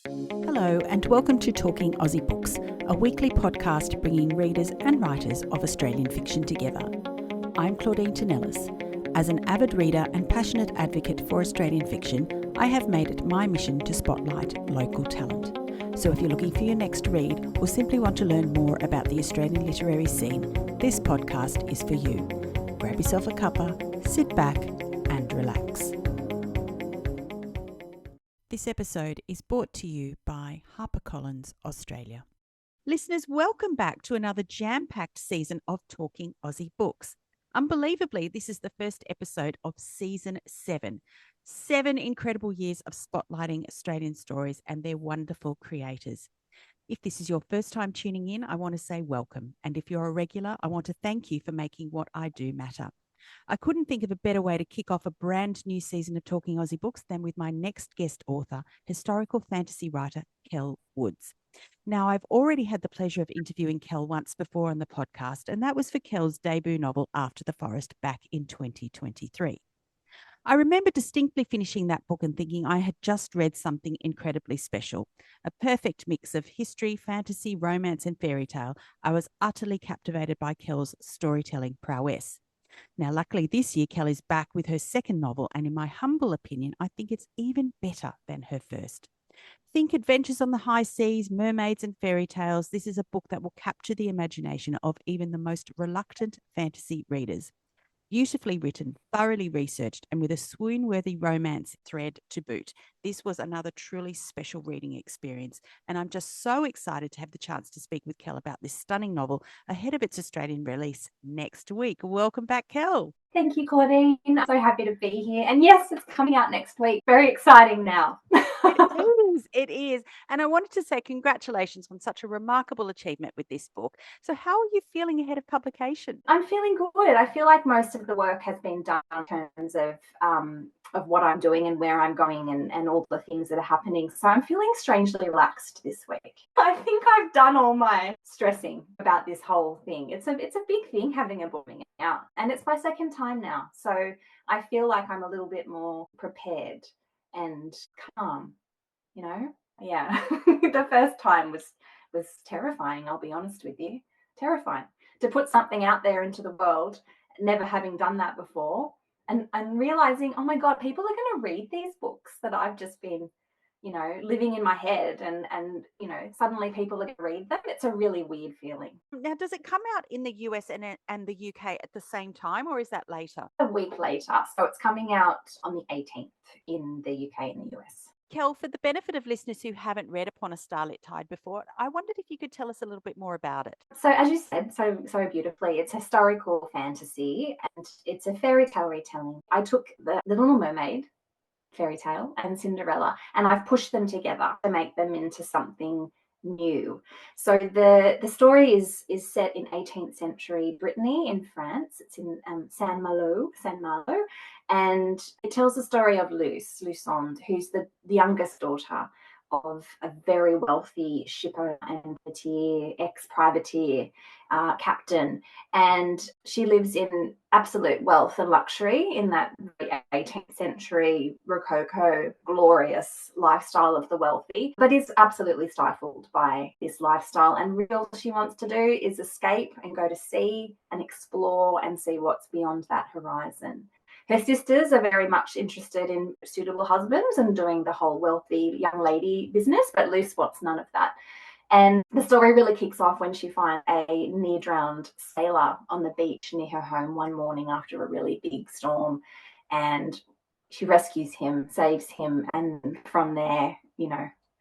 Hello and welcome to Talking Aussie Books, a weekly podcast bringing readers and writers of Australian fiction together. I'm Claudine Tonellis. As an avid reader and passionate advocate for Australian fiction, I have made it my mission to spotlight local talent. So if you're looking for your next read or simply want to learn more about the Australian literary scene, this podcast is for you. Grab yourself a cuppa, sit back and relax. This episode is brought to you by HarperCollins Australia. Listeners, welcome back to another jam-packed season of Talking Aussie Books. Unbelievably, this is the first episode of Season 7. 7 incredible years of spotlighting Australian stories and their wonderful creators. If this is your first time tuning in, I want to say welcome. And if you're a regular, I want to thank you for making what I do matter. I couldn't think of a better way to kick off a brand new season of Talking Aussie Books than with my next guest author, historical fantasy writer Kell Woods. Now, I've already had the pleasure of interviewing Kell once before on the podcast, and that was for Kell's debut novel, After the Forest, back in 2023. I remember distinctly finishing that book and thinking I had just read something incredibly special. A perfect mix of history, fantasy, romance, and fairy tale. I was utterly captivated by Kell's storytelling prowess. Now, luckily this year, Kell is back with her second novel, and in my humble opinion, I think it's even better than her first. Think adventures on the high seas, mermaids and fairy tales. This is a book that will capture the imagination of even the most reluctant fantasy readers. Beautifully written, thoroughly researched, and with a swoon-worthy romance thread to boot. This was another truly special reading experience, and I'm just so excited to have the chance to speak with Kell about this stunning novel ahead of its Australian release next week. Welcome back, Kell. Thank you, Claudine. I'm so happy to be here. And yes, it's coming out next week. Very exciting now. It is. And I wanted to say congratulations on such a remarkable achievement with this book. So how are you feeling ahead of publication? I'm feeling good. I feel like most of the work has been done in terms of what I'm doing and where I'm going and all the things that are happening. So I'm feeling strangely relaxed this week. I think I've done all my stressing about this whole thing. It's a big thing having a book out, and it's my second time now. So I feel like I'm a little bit more prepared and calm, Yeah. The first time was terrifying, I'll be honest with you. Terrifying. To put something out there into the world, never having done that before, and realizing, oh my God, people are going to read these books that I've just been, living in my head, and suddenly people are going to read them. It's a really weird feeling. Now, does it come out in the US and the UK at the same time, or is that later? A week later. So it's coming out on the 18th in the UK and the US. Kell, for the benefit of listeners who haven't read Upon a Starlit Tide before, I wondered if you could tell us a little bit more about it. So as you said so beautifully, it's historical fantasy and it's a fairy tale retelling. I took the Little Mermaid fairy tale and Cinderella, and I've pushed them together to make them into something new. So the story is set in 18th century Brittany in France. It's in Saint-Malo, and it tells the story of Lucinde, who's the youngest daughter of a very wealthy shipper and ex-privateer captain, and she lives in absolute wealth and luxury in that 18th century Rococo glorious lifestyle of the wealthy, but is absolutely stifled by this lifestyle, and all she wants to do is escape and go to sea and explore and see what's beyond that horizon. Her sisters are very much interested in suitable husbands and doing the whole wealthy young lady business, but Luce wants none of that. And the story really kicks off when she finds a near-drowned sailor on the beach near her home one morning after a really big storm. And she rescues him, saves him, and from there,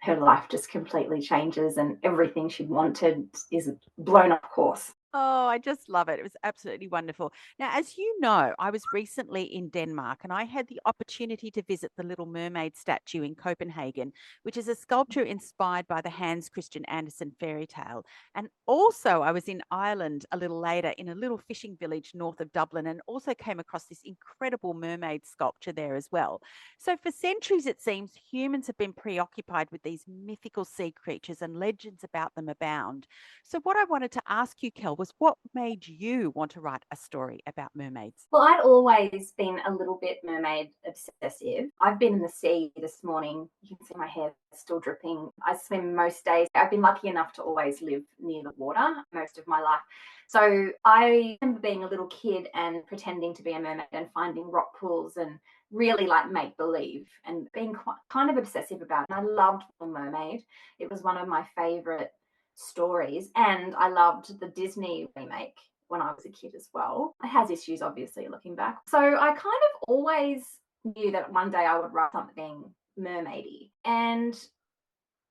her life just completely changes and everything she wanted is blown off course. Oh, I just love it. It was absolutely wonderful. Now, as you know, I was recently in Denmark and I had the opportunity to visit the Little Mermaid statue in Copenhagen, which is a sculpture inspired by the Hans Christian Andersen fairy tale. And also, I was in Ireland a little later in a little fishing village north of Dublin and also came across this incredible mermaid sculpture there as well. So, for centuries, it seems humans have been preoccupied with these mythical sea creatures and legends about them abound. So, what I wanted to ask you, Kell, was what made you want to write a story about mermaids? Well, I'd always been a little bit mermaid obsessive. I've been in the sea this morning. You can see my hair still dripping. I swim most days. I've been lucky enough to always live near the water most of my life. So I remember being a little kid and pretending to be a mermaid and finding rock pools and really like make believe and being kind of obsessive about it. And I loved Little Mermaid. It was one of my favorite stories, and I loved the Disney remake when I was a kid as well. It has issues, obviously, looking back. So I kind of always knew that one day I would write something mermaidy. And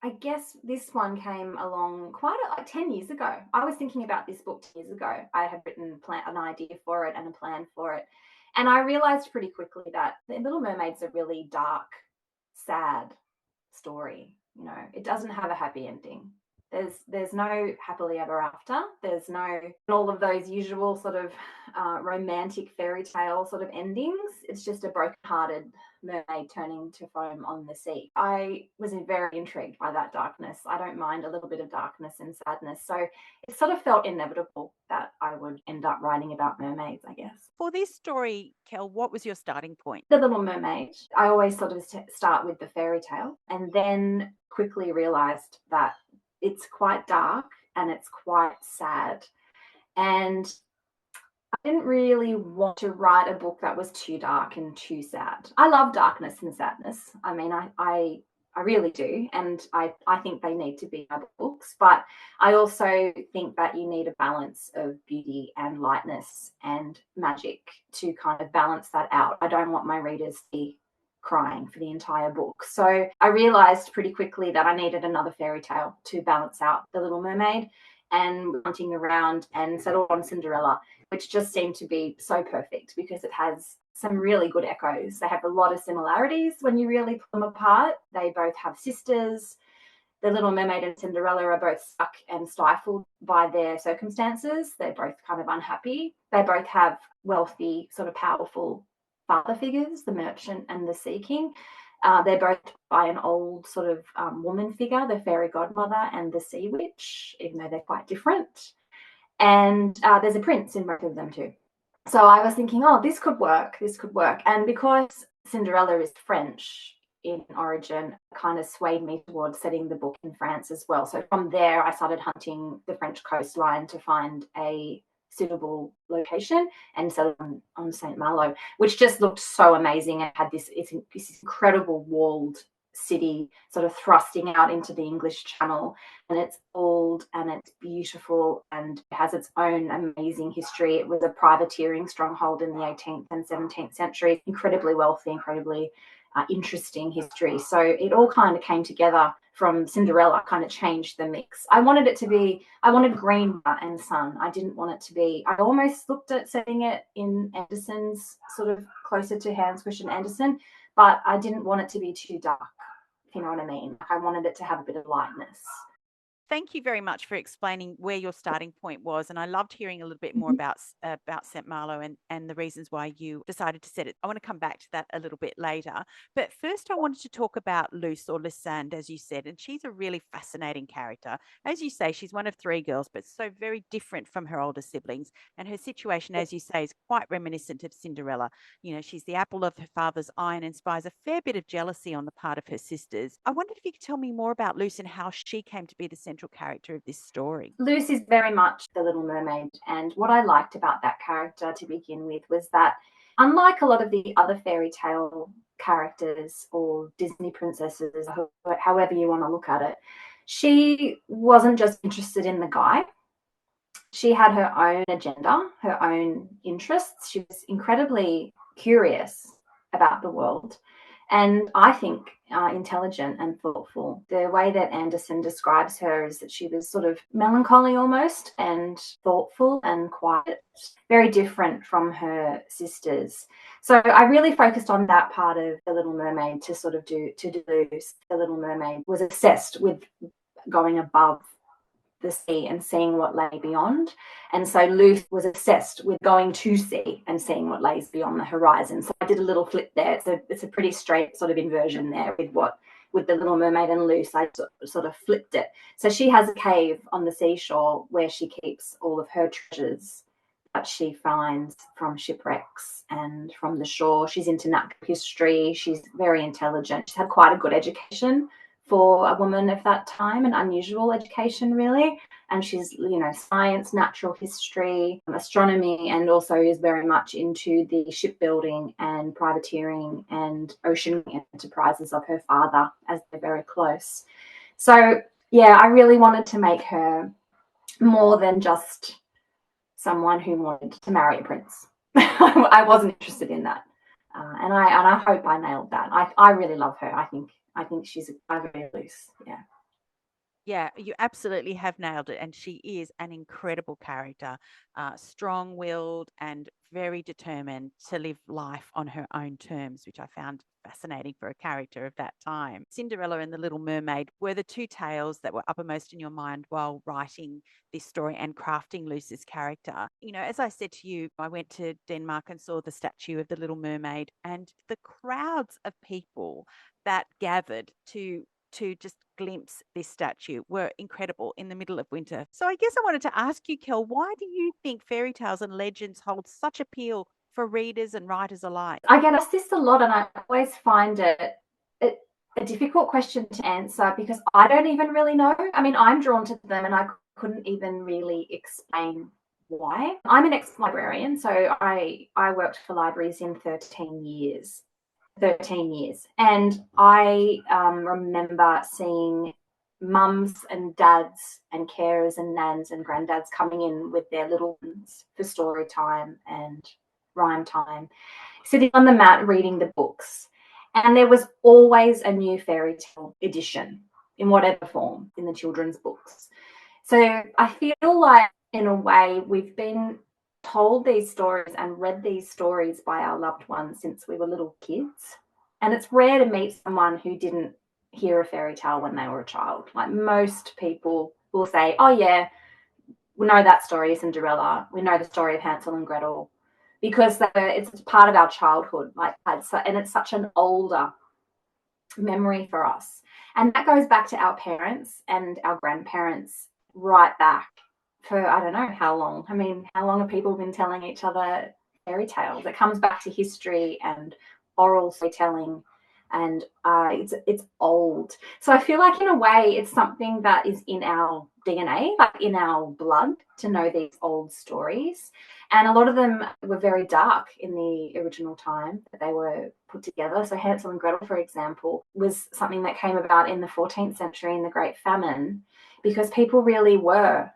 I guess this one came along like 10 years ago. I was thinking about this book 10 years ago. I had written an idea for it and a plan for it. And I realized pretty quickly that The Little Mermaid's a really dark, sad story. You know, it doesn't have a happy ending. There's no happily ever after. There's no all of those usual sort of romantic fairy tale sort of endings. It's just a broken-hearted mermaid turning to foam on the sea. I was very intrigued by that darkness. I don't mind a little bit of darkness and sadness. So it sort of felt inevitable that I would end up writing about mermaids, I guess. For this story, Kell, what was your starting point? The Little Mermaid. I always sort of start with the fairy tale and then quickly realized that it's quite dark and it's quite sad. And I didn't really want to write a book that was too dark and too sad. I love darkness and sadness. I mean, I really do. And I think they need to be in other books. But I also think that you need a balance of beauty and lightness and magic to kind of balance that out. I don't want my readers to be crying for the entire book. So I realized pretty quickly that I needed another fairy tale to balance out The Little Mermaid, and hunting around and settled on Cinderella, which just seemed to be so perfect because it has some really good echoes. They have a lot of similarities when you really pull them apart. They both have sisters. The Little Mermaid and Cinderella are both stuck and stifled by their circumstances. They're both kind of unhappy. They both have wealthy, sort of powerful father figures, the merchant and the sea king. They're both by an old sort of woman figure, the fairy godmother and the sea witch, even though they're quite different. And there's a prince in both of them too. So I was thinking, oh, this could work. And because Cinderella is French in origin, kind of swayed me towards setting the book in France as well. So from there, I started hunting the French coastline to find a suitable location and settled on St. Malo, which just looked so amazing. It had this incredible walled city sort of thrusting out into the English Channel, and it's old and it's beautiful and it has its own amazing history. It was a privateering stronghold in the 18th and 17th century, incredibly wealthy, incredibly interesting history. So it all kind of came together from Cinderella, kind of changed the mix. I wanted green and sun. I didn't want it to be, I almost looked at setting it in Anderson's, sort of closer to Hans Christian Andersen, but I didn't want it to be too dark, if you know what I mean. I wanted it to have a bit of lightness. Thank you very much for explaining where your starting point was. And I loved hearing a little bit more about St. Malo and the reasons why you decided to set it. I want to come back to that a little bit later. But first, I wanted to talk about Luce, or Lysande, as you said. And she's a really fascinating character. As you say, she's one of three girls, but so very different from her older siblings. And her situation, as you say, is quite reminiscent of Cinderella. You know, she's the apple of her father's eye and inspires a fair bit of jealousy on the part of her sisters. I wondered if you could tell me more about Luce and how she came to be the central character of this story. Luce is very much the Little Mermaid, and what I liked about that character to begin with was that, unlike a lot of the other fairy tale characters or Disney princesses, however you want to look at it, she wasn't just interested in the guy. She had her own agenda, her own interests. She was incredibly curious about the world, and I think intelligent and thoughtful. The way that Anderson describes her is that she was sort of melancholy almost, and thoughtful and quiet, very different from her sisters. So I really focused on that part of The Little Mermaid to sort of do Luce. The Little Mermaid was obsessed with going above the sea and seeing what lay beyond. And so Luce was obsessed with going to sea and seeing what lays beyond the horizon. So I did a little flip there. It's a pretty straight sort of inversion there with what with the Little Mermaid and Loose, I sort of flipped it. So she has a cave on the seashore where she keeps all of her treasures that she finds from shipwrecks and from the shore. She's into natural history. She's very intelligent. She's had quite a good education for a woman of that time, an unusual education, really. And she's, science, natural history, astronomy, and also is very much into the shipbuilding and privateering and ocean enterprises of her father, as they're very close. So, yeah, I really wanted to make her more than just someone who wanted to marry a prince. I wasn't interested in that. And I hope I nailed that. I really love her. I think she's very loose. Yeah. Yeah, you absolutely have nailed it. And she is an incredible character, strong-willed and very determined to live life on her own terms, which I found fascinating for a character of that time. Cinderella and the Little Mermaid were the two tales that were uppermost in your mind while writing this story and crafting Luce's character. As I said to you, I went to Denmark and saw the statue of the Little Mermaid, and the crowds of people that gathered to just glimpse this statue were incredible in the middle of winter. So I guess I wanted to ask you, Kell, why do you think fairy tales and legends hold such appeal for readers and writers alike? I get asked this a lot, and I always find it a difficult question to answer because I don't even really know. I mean, I'm drawn to them and I couldn't even really explain why. I'm an ex-librarian, so I worked for libraries in 13 years. And I remember seeing mums and dads and carers and nans and granddads coming in with their little ones for story time and rhyme time, sitting on the mat reading the books. And there was always a new fairy tale edition in whatever form in the children's books. So I feel like, in a way, we've been told these stories and read these stories by our loved ones since we were little kids. And it's rare to meet someone who didn't hear a fairy tale when they were a child. Like, most people will say, oh yeah, we know that story of Cinderella. We know the story of Hansel and Gretel, because it's part of our childhood. And it's such an older memory for us. And that goes back to our parents and our grandparents, right back for, I don't know how long. I mean, how long have people been telling each other fairy tales? It comes back to history and oral storytelling, and it's old. So I feel like, in a way, it's something that is in our DNA, like in our blood, to know these old stories. And a lot of them were very dark in the original time that they were put together. So Hansel and Gretel, for example, was something that came about in the 14th century in the Great Famine, because people really were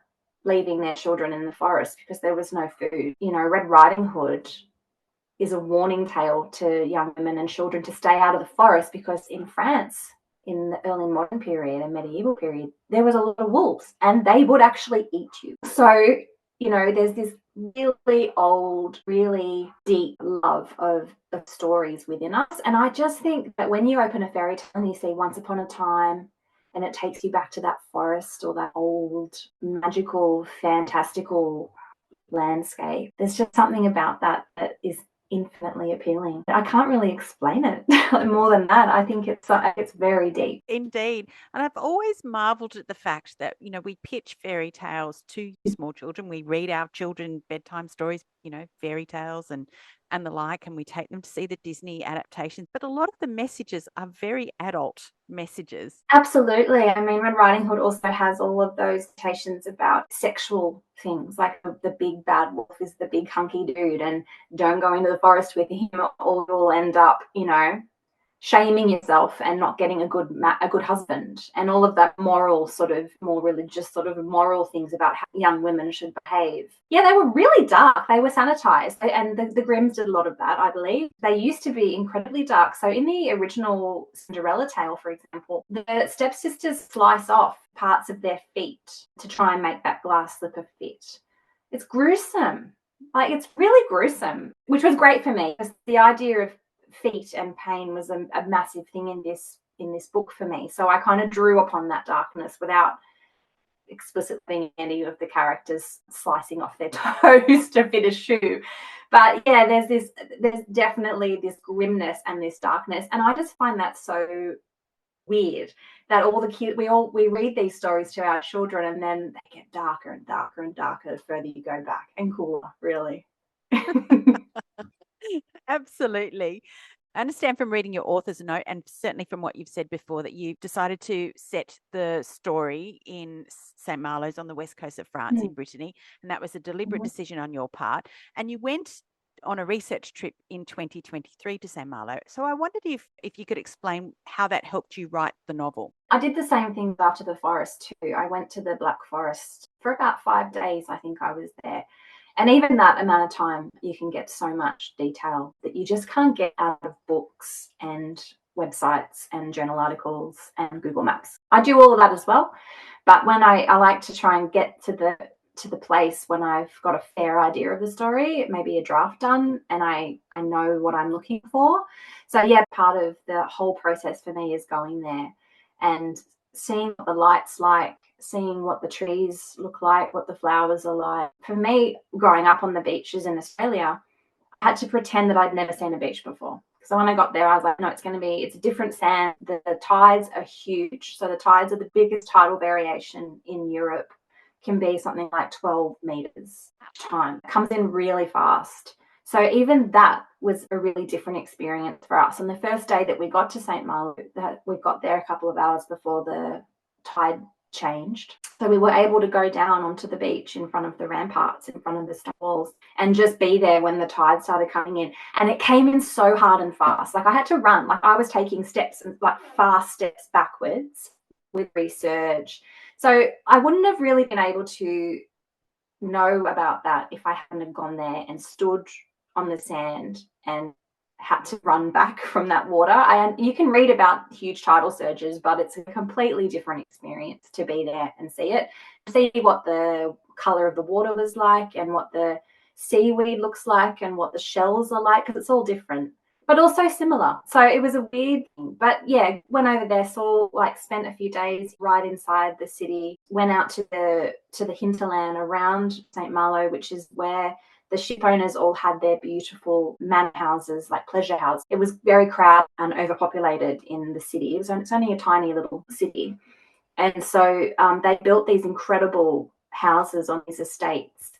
leaving their children in the forest because there was no food. Red Riding Hood is a warning tale to young women and children to stay out of the forest, because in France, in the early modern period and medieval period, there was a lot of wolves and they would actually eat you. So, there's this really old, really deep love of stories within us. And I just think that when you open a fairy tale and you see Once Upon a Time, and it takes you back to that forest or that old, magical, fantastical landscape, there's just something about that is infinitely appealing. I can't really explain it more than that. I think it's very deep. Indeed. And I've always marveled at the fact that, we pitch fairy tales to small children. We read our children bedtime stories, fairy tales and the like, and we take them to see the Disney adaptations. But a lot of the messages are very adult messages. Absolutely. I mean, Red Riding Hood also has all of those notations about sexual things, like the big bad wolf is the big hunky dude, and don't go into the forest with him or you'll end up, shaming yourself and not getting a good husband, and all of that moral, sort of more religious sort of moral things about how young women should behave. Yeah, they were really dark. They were sanitized, and the Grimms did a lot of that, I believe. They used to be incredibly dark. So in the original Cinderella tale, for example, the stepsisters slice off parts of their feet to try and make that glass slipper fit. It's gruesome. It's really gruesome, which was great for me, because the idea of feet and pain was a massive thing in this book for me. So I kind of drew upon that darkness without explicitly being any of the characters slicing off their toes to fit a shoe. But yeah, there's definitely this grimness and this darkness, and I just find that so weird that all the kids, we read these stories to our children, and then they get darker and darker and darker the further you go back, and cooler, really. Absolutely. I understand from reading your author's note, and certainly from what you've said before, that you decided to set the story in St. Malo's on the west coast of France in Brittany, and that was a deliberate decision on your part. And you went on a research trip in 2023 to St. Malo. So I wondered if you could explain how that helped you write the novel. I did the same thing after the forest too. I went to the Black Forest for about 5 days. I think I was there. And even that amount of time, you can get so much detail that you just can't get out of books and websites and journal articles and Google Maps. I do all of that as well. But when I like to try and get to the place when I've got a fair idea of the story, maybe a draft done, and I know what I'm looking for. So yeah, part of the whole process for me is going there and seeing what the light's like, seeing what the trees look like, what the flowers are like. For me, growing up on the beaches in Australia, I had to pretend that I'd never seen a beach before. So when I got there, I was like, no, it's a different sand. The tides are huge. So the tides are the biggest tidal variation in Europe, can be something like 12 meters at a time. It comes in really fast. So even that was a really different experience for us. And the first day that we got to St. Malo, we got there a couple of hours before the tide changed. So we were able to go down onto the beach in front of the ramparts, in front of the stone walls, and just be there when the tide started coming in. And it came in so hard and fast. Like I had to run. Like I was taking steps, like fast steps backwards with research. So I wouldn't have really been able to know about that if I hadn't have gone there and stood on the sand and had to run back from that water. And you can read about huge tidal surges, but it's a completely different experience to be there and see it, see what the color of the water was like and what the seaweed looks like and what the shells are like, because it's all different but also similar. So it was a weird thing. But yeah, went over there, spent a few days right inside the city, went out to the hinterland around St. Malo, which is where the ship owners all had their beautiful manor houses, like pleasure houses. It was very crowded and overpopulated in the city. It's only a tiny little city. And so they built these incredible houses on these estates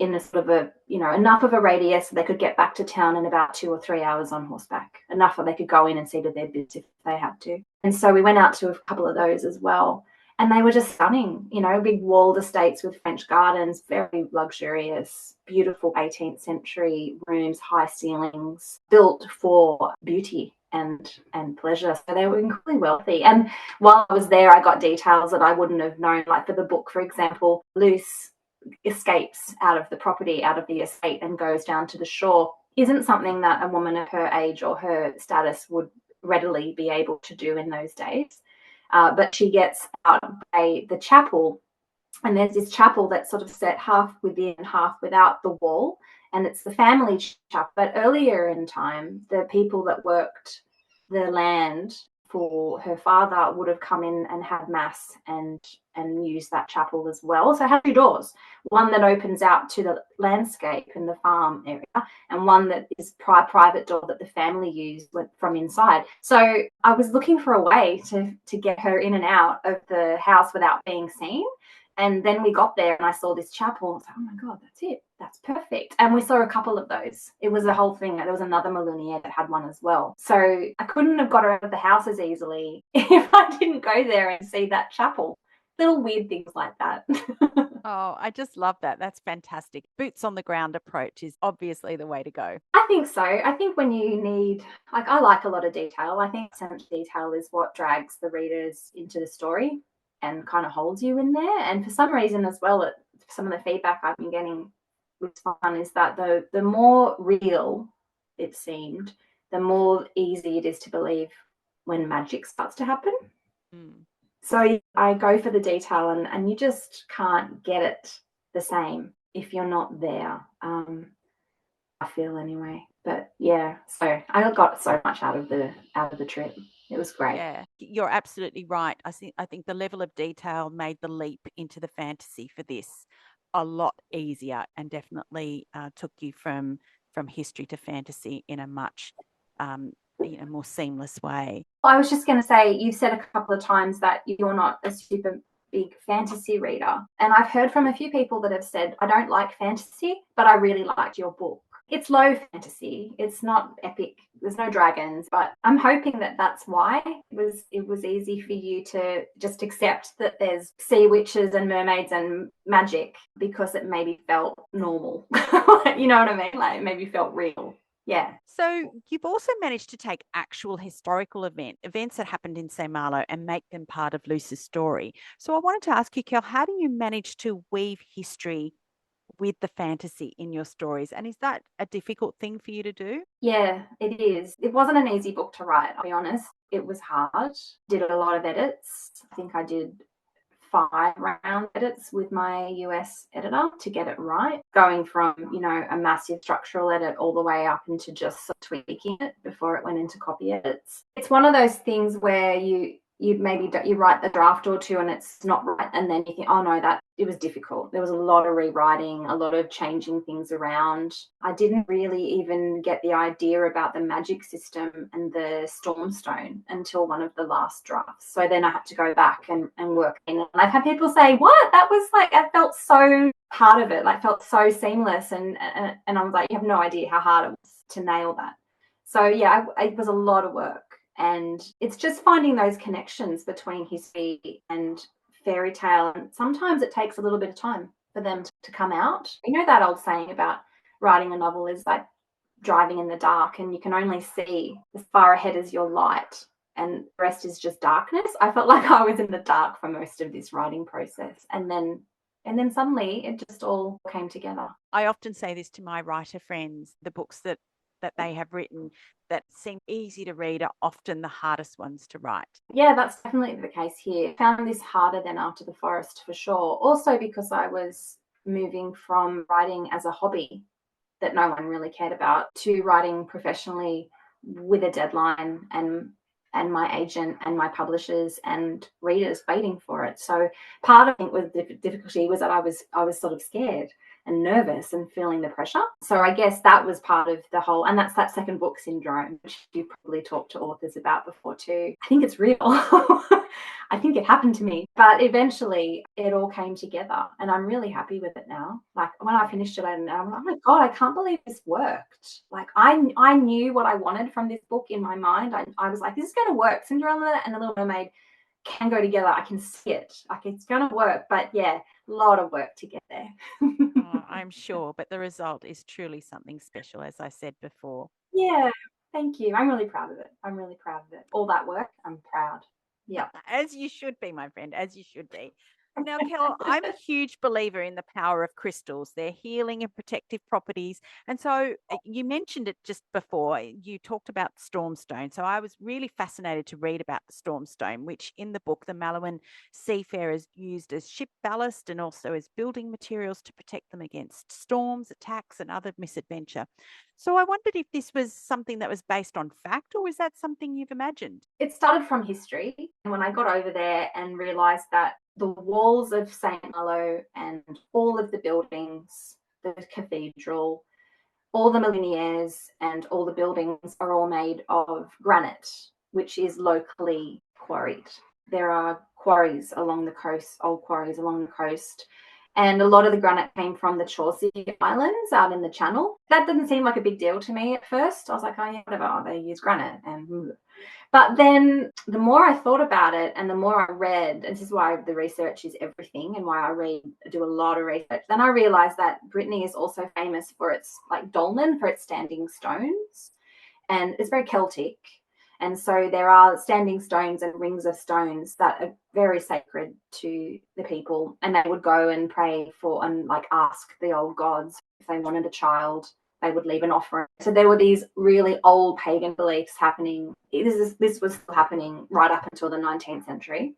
in a sort of enough of a radius so they could get back to town in about 2 or 3 hours on horseback, enough that they could go in and see to their bits if they had to. And so we went out to a couple of those as well. And they were just stunning, big walled estates with French gardens, very luxurious, beautiful 18th century rooms, high ceilings, built for beauty and pleasure. So they were incredibly wealthy. And while I was there, I got details that I wouldn't have known, like for the book, for example, Luce escapes out of the property, out of the estate, and goes down to the shore isn't something that a woman of her age or her status would readily be able to do in those days. But she gets out by the chapel, and there's this chapel that's sort of set half within, half without the wall, and it's the family chapel. But earlier in time, the people that worked the land for her father would have come in and had mass and used that chapel as well. So it had 2 doors, one that opens out to the landscape in the farm area, and one that is private door that the family used from inside. So I was looking for a way to get her in and out of the house without being seen. And then we got there and I saw this chapel. I was like, oh my God, that's it. That's perfect. And we saw a couple of those. It was a whole thing. There was another Malunier that had one as well. So I couldn't have got her out of the house as easily if I didn't go there and see that chapel. Little weird things like that. Oh, I just love that. That's fantastic. Boots on the ground approach is obviously the way to go. I think so. I think when you need, I like a lot of detail. I think so much detail is what drags the readers into the story and kind of holds you in there. And for some reason as well, some of the feedback I've been getting with fun is that the more real it seemed, the more easy it is to believe when magic starts to happen. So I go for the detail, and you just can't get it the same if you're not there. I feel anyway. But yeah, so I got so much out of the trip. It was great. Yeah, you're absolutely right. I think the level of detail made the leap into the fantasy for this a lot easier, and definitely took you from history to fantasy in a much more seamless way. I was just going to say, you've said a couple of times that you're not a super big fantasy reader. And I've heard from a few people that have said, I don't like fantasy, but I really liked your book. It's low fantasy. It's not epic. There's no dragons, but I'm hoping that that's why it was easy for you to just accept that there's sea witches and mermaids and magic, because it maybe felt normal. You know what I mean? Like it maybe felt real. Yeah. So you've also managed to take actual historical events that happened in St. Malo and make them part of Luce's story. So I wanted to ask you, Kell, how do you manage to weave history with the fantasy in your stories? And is that a difficult thing for you to do? Yeah, it is. It wasn't an easy book to write, I'll be honest. It was hard. Did a lot of edits. I think I did 5-round edits with my US editor to get it right, going from, a massive structural edit all the way up into just tweaking it before it went into copy edits. It's one of those things where you write the draft or two and it's not right, and then you think, oh no, that it was difficult. There was a lot of rewriting, a lot of changing things around. I didn't really even get the idea about the magic system and the stormstone until one of the last drafts. So then I had to go back and work in it. And I've had people say, what? That was like, I felt so part of it, like felt so seamless. And I was like, you have no idea how hard it was to nail that. So yeah, it was a lot of work. And it's just finding those connections between history and fairy tale. And sometimes it takes a little bit of time for them to come out. You know that old saying about writing a novel is like driving in the dark, and you can only see as far ahead as your light, and the rest is just darkness. I felt like I was in the dark for most of this writing process. And then suddenly it just all came together. I often say this to my writer friends, the books that they have written that seem easy to read are often the hardest ones to write. Yeah, that's definitely the case here. I found this harder than After the Forest for sure. Also because I was moving from writing as a hobby that no one really cared about to writing professionally with a deadline and my agent and my publishers and readers waiting for it. So part of it with the difficulty was that I was sort of scared and nervous and feeling the pressure. So I guess that was part of the whole, and that's that second book syndrome, which you probably talked to authors about before too. I think it's real. I think it happened to me, but eventually it all came together and I'm really happy with it now. Like when I finished it, I'm like, oh my God, I can't believe this worked. Like I knew what I wanted from this book in my mind. I was like, this is going to work. Cinderella and the Little Mermaid can go together. I can see it. Like it's going to work. But yeah, a lot of work to get there. Oh, I'm sure, but the result is truly something special, as I said before. Yeah, thank you. I'm really proud of it. All that work, I'm proud. Yeah. As you should be, my friend, as you should be. Now, Kell, I'm a huge believer in the power of crystals, their healing and protective properties. And so you mentioned it just before. You talked about Stormstone. So I was really fascinated to read about the Stormstone, which in the book, the Malawan seafarers used as ship ballast and also as building materials to protect them against storms, attacks, and other misadventure. So I wondered if this was something that was based on fact, or was that something you've imagined? It started from history. And when I got over there and realised that the walls of St. Malo and all of the buildings, the cathedral, all the millenniaires and all the buildings are all made of granite, which is locally quarried. There are quarries along the coast, old quarries along the coast. And a lot of the granite came from the Chaucer Islands out in the Channel. That didn't seem like a big deal to me at first. I was like, oh yeah, whatever, oh, they use granite. But then the more I thought about it and the more I read, and this is why the research is everything and why I do a lot of research, then I realized that Brittany is also famous for its like dolmen, for its standing stones. And it's very Celtic. And so there are standing stones and rings of stones that are very sacred to the people. And they would go and pray for and like ask the old gods if they wanted a child. They would leave an offering. So there were these really old pagan beliefs happening. This was happening right up until the 19th century.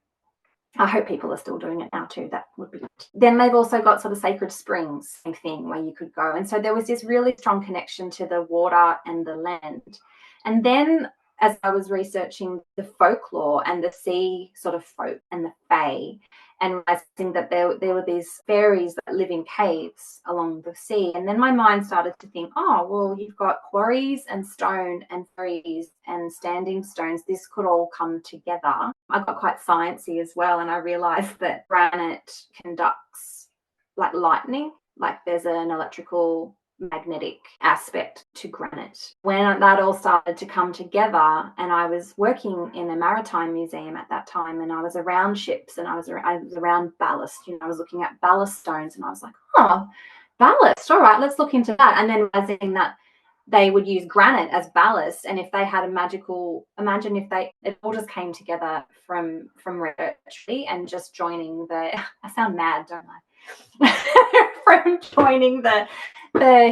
I hope people are still doing it now too. That would be good. Then they've also got sort of sacred springs, same thing, where you could go. And so there was this really strong connection to the water and the land. And then as I was researching the folklore and the sea sort of folk and the fae, and realizing that there were these fairies that live in caves along the sea. And then my mind started to think, oh, well, you've got quarries and stone and fairies and standing stones. This could all come together. I got quite sciencey as well, and I realized that granite conducts like lightning, like there's an electrical magnetic aspect to granite. When that all started to come together, and I was working in a maritime museum at that time, and I was around ships, and I was around ballast, I was looking at ballast stones, and I was like, oh, ballast, all right, let's look into that. And then realizing that they would use granite as ballast, and if they had a magical, imagine if it all just came together from research and just joining I sound mad, don't I? From joining the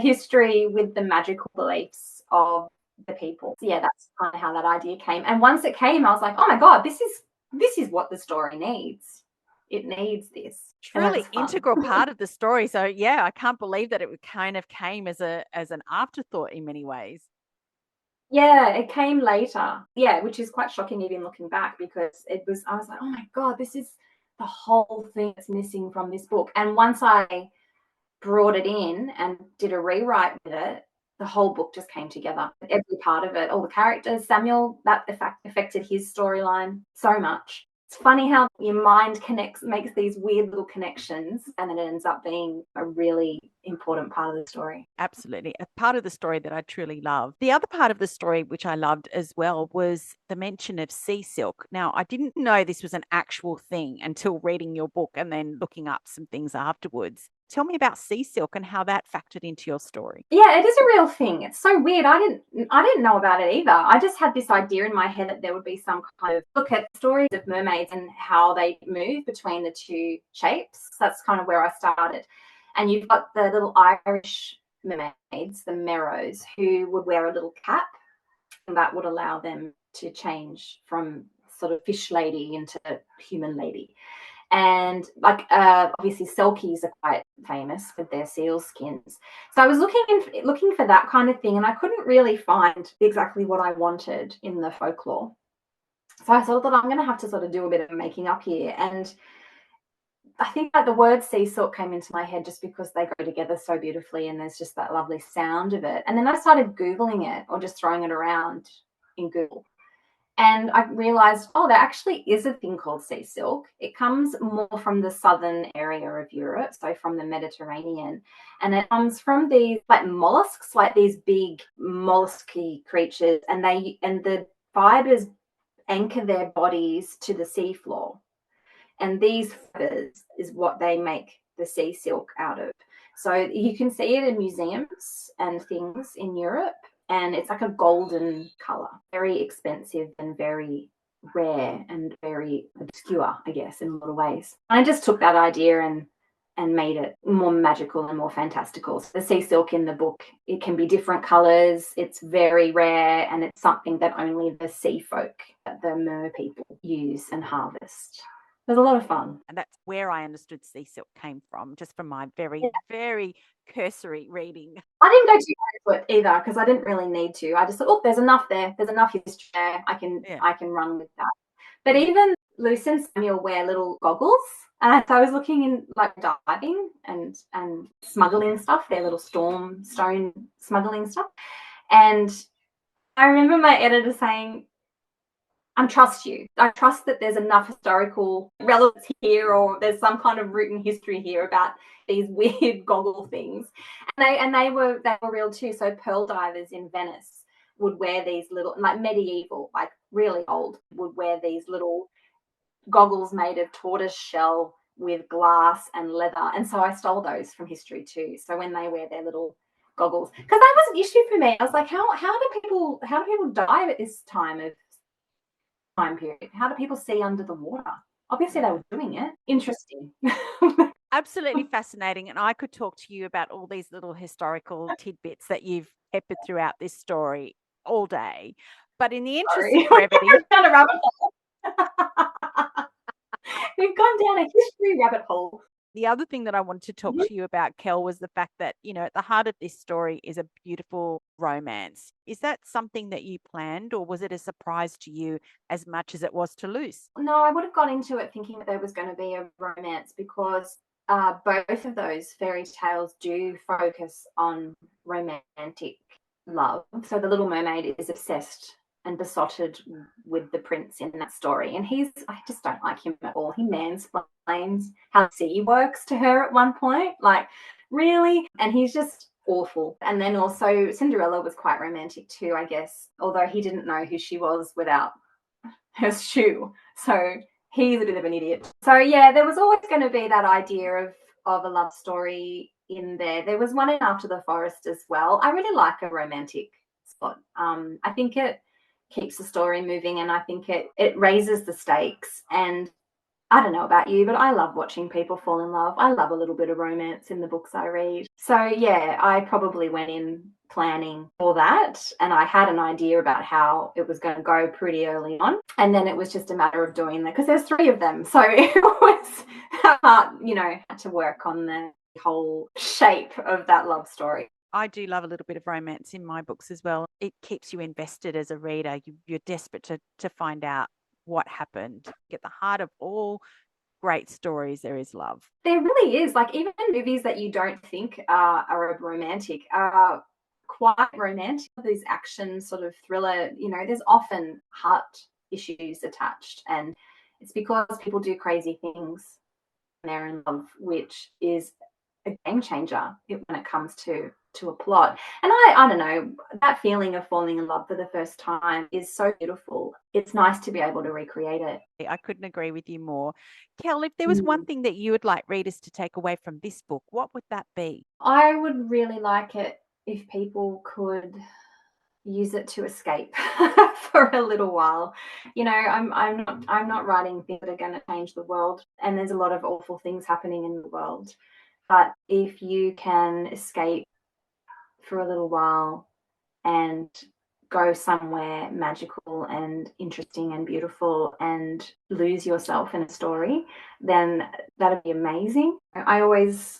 history with the magical beliefs of the people. So yeah, that's kind of how that idea came. And once it came, I was like, oh my God, this is what the story needs. It needs this. Truly integral part of the story. So yeah, I can't believe that it kind of came as an afterthought in many ways. Yeah, it came later. Yeah, which is quite shocking even looking back, because I was like, oh my God, this is the whole thing that's missing from this book. And once I brought it in and did a rewrite with it, the whole book just came together. Every part of it, all the characters, Samuel, that affected his storyline so much. It's funny how your mind makes these weird little connections, and then it ends up being a really important part of the story. Absolutely. A part of the story that I truly love. The other part of the story, which I loved as well, was the mention of sea silk. Now, I didn't know this was an actual thing until reading your book and then looking up some things afterwards. Tell me about sea silk and how that factored into your story. Yeah, it is a real thing. It's so weird. I didn't know about it either. I just had this idea in my head that there would be some kind of look at stories of mermaids and how they move between the two shapes. That's kind of where I started. And you've got the little Irish mermaids, the Merrows, who would wear a little cap, and that would allow them to change from sort of fish lady into human lady. And obviously selkies are quite famous with their seal skins. So I was looking for that kind of thing, and I couldn't really find exactly what I wanted in the folklore. So I thought that I'm going to have to sort of do a bit of making up here. And I think that the word sea silk came into my head just because they go together so beautifully, and there's just that lovely sound of it. And then I started Googling it, or just throwing it around in Google. And I realized, oh, there actually is a thing called sea silk. It comes more from the southern area of Europe, so from the Mediterranean. And it comes from these like mollusks, like these big mollusky creatures, and the fibers anchor their bodies to the seafloor. And these fibers is what they make the sea silk out of. So you can see it in museums and things in Europe. And it's like a golden color, very expensive and very rare and very obscure, I guess, in a lot of ways. I just took that idea and made it more magical and more fantastical. So the sea silk in the book, it can be different colors. It's very rare, and it's something that only the sea folk, the mer people, use and harvest. It was a lot of fun. And that's where I understood sea silk came from, just from my very, very cursory reading. I didn't go too far into it either, because I didn't really need to. I just thought, oh, there's enough there. There's enough history there. I can run with that. But even Luce and Samuel wear little goggles. And so I was looking in like diving and smuggling stuff, their little stone smuggling stuff. And I remember my editor saying, I trust you. I trust that there's enough historical relevance here, or there's some kind of root in history here about these weird goggle things. And they were real too. So pearl divers in Venice would wear these little, like medieval, like really old, would wear these little goggles made of tortoise shell with glass and leather. And so I stole those from history too. So when they wear their little goggles, because that was an issue for me. I was like, how do people dive at this time period? How do people see under the water? Obviously they were doing it. Interesting. Absolutely fascinating. And I could talk to you about all these little historical tidbits that you've peppered throughout this story all day. But in the interest of brevity, down a rabbit hole. We've gone down a history rabbit hole. The other thing that I wanted to talk to you about, Kell, was the fact that, at the heart of this story is a beautiful romance. Is that something that you planned, or was it a surprise to you as much as it was to Luce? No, I would have gone into it thinking that there was going to be a romance because both of those fairy tales do focus on romantic love. So the Little Mermaid is obsessed and besotted with the prince in that story. And I just don't like him at all. He mansplains how the sea works to her at one point. Like, really? And he's just awful. And then also Cinderella was quite romantic too, I guess, although he didn't know who she was without her shoe. So he's a bit of an idiot. So yeah, there was always going to be that idea of a love story in there. There was one in After the Forest as well. I really like a romantic spot. I think it keeps the story moving, and I think it raises the stakes. And I don't know about you, but I love watching people fall in love. I love a little bit of romance in the books I read. So yeah, I probably went in planning for that, and I had an idea about how it was going to go pretty early on, and then it was just a matter of doing that because there's 3 of them, so it was hard, had to work on the whole shape of that love story. I do love a little bit of romance in my books as well. It keeps you invested as a reader. You're desperate to find out what happened. At the heart of all great stories, there is love. There really is. Like, even movies that you don't think are romantic are quite romantic. These action sort of thriller, there's often heart issues attached, and it's because people do crazy things when they're in love, which is a game changer when it comes to a plot. And I don't know, that feeling of falling in love for the first time is so beautiful. It's nice to be able to recreate it. I couldn't agree with you more. Kell, if there was one thing that you would like readers to take away from this book, what would that be? I would really like it if people could use it to escape for a little while. I'm not writing things that are going to change the world, and there's a lot of awful things happening in the world. But if you can escape for a little while and go somewhere magical and interesting and beautiful and lose yourself in a story, then that'd be amazing. I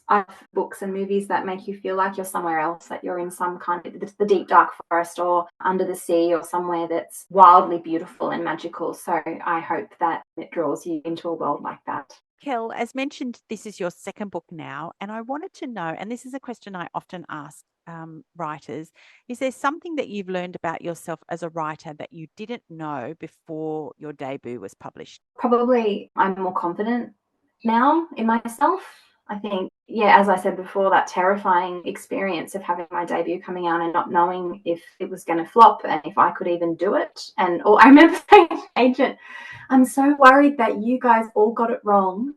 have books and movies that make you feel like you're somewhere else, that you're in some kind of the deep dark forest or under the sea or somewhere that's wildly beautiful and magical. So I hope that it draws you into a world like that. Kell, as mentioned, this is your second book now, and I wanted to know, and this is a question I often ask writers, is there something that you've learned about yourself as a writer that you didn't know before your debut was published? Probably I'm more confident now in myself. I think, as I said before, that terrifying experience of having my debut coming out and not knowing if it was going to flop and if I could even do it. I remember saying to the agent, I'm so worried that you guys all got it wrong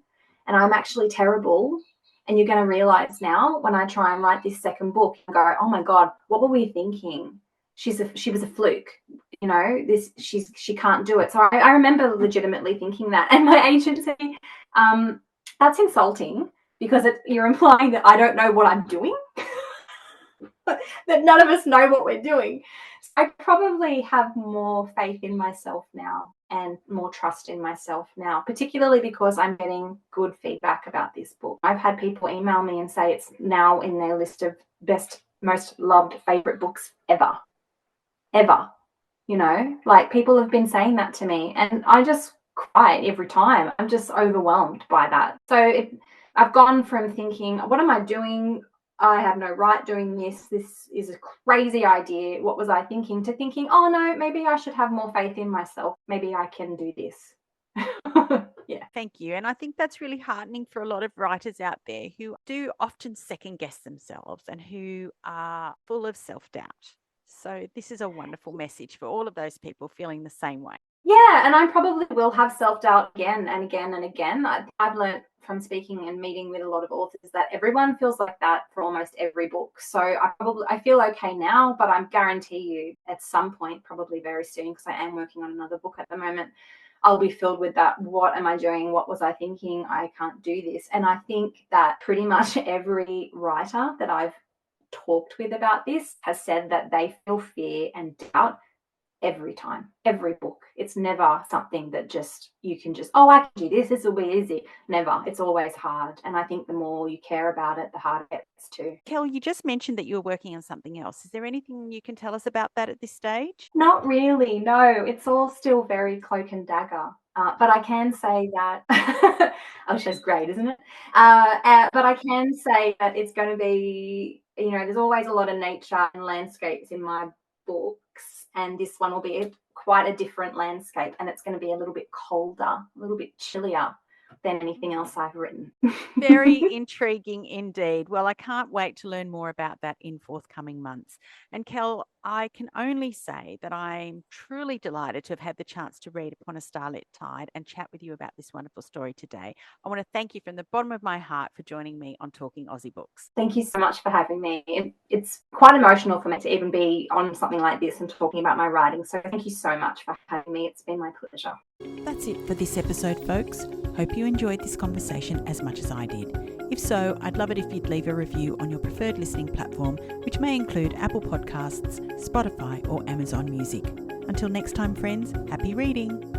and I'm actually terrible. And you're going to realize now when I try and write this second book and go, oh my God, what were we thinking? She was a fluke. She can't do it. So I remember legitimately thinking that. And my agent said, that's insulting because you're implying that I don't know what I'm doing, that none of us know what we're doing. So I probably have more faith in myself now and more trust in myself now, particularly because I'm getting good feedback about this book. I've had people email me and say it's now in their list of best, most loved favorite books ever. Like, people have been saying that to me and I just cry every time. I'm just overwhelmed by that. So I've gone from thinking, what am I doing? I have no right doing this. This is a crazy idea. What was I thinking? To thinking, oh no, maybe I should have more faith in myself. Maybe I can do this. Yeah. Thank you. And I think that's really heartening for a lot of writers out there who do often second guess themselves and who are full of self-doubt. So this is a wonderful message for all of those people feeling the same way. Yeah, and I probably will have self-doubt again and again and again. I've learned from speaking and meeting with a lot of authors that everyone feels like that for almost every book. So I feel okay now, but I guarantee you at some point, probably very soon, because I am working on another book at the moment, I'll be filled with that. What am I doing? What was I thinking? I can't do this. And I think that pretty much every writer that I've talked with about this has said that they feel fear and doubt every time, every book. It's never something that just you can just, oh, I can do this. This will be easy. Never. It's always hard. And I think the more you care about it, the harder it gets too. Kell, you just mentioned that you were working on something else. Is there anything you can tell us about that at this stage? Not really. No, it's all still very cloak and dagger. But I can say that, oh, she's great, isn't it? But I can say that it's going to be, there's always a lot of nature and landscapes in my books, and this one will be quite a different landscape, and it's going to be a little bit colder, a little bit chillier than anything else I've written. Very intriguing indeed. Well, I can't wait to learn more about that in forthcoming months. And Kell, I can only say that I'm truly delighted to have had the chance to read Upon a Starlit Tide and chat with you about this wonderful story today. I want to thank you from the bottom of my heart for joining me on Talking Aussie Books. Thank you so much for having me. It's quite emotional for me to even be on something like this and talking about my writing. So thank you so much for having me. It's been my pleasure. That's it for this episode, folks. Hope you enjoyed this conversation as much as I did. If so, I'd love it if you'd leave a review on your preferred listening platform, which may include Apple Podcasts, Spotify, or Amazon Music. Until next time, friends, happy reading.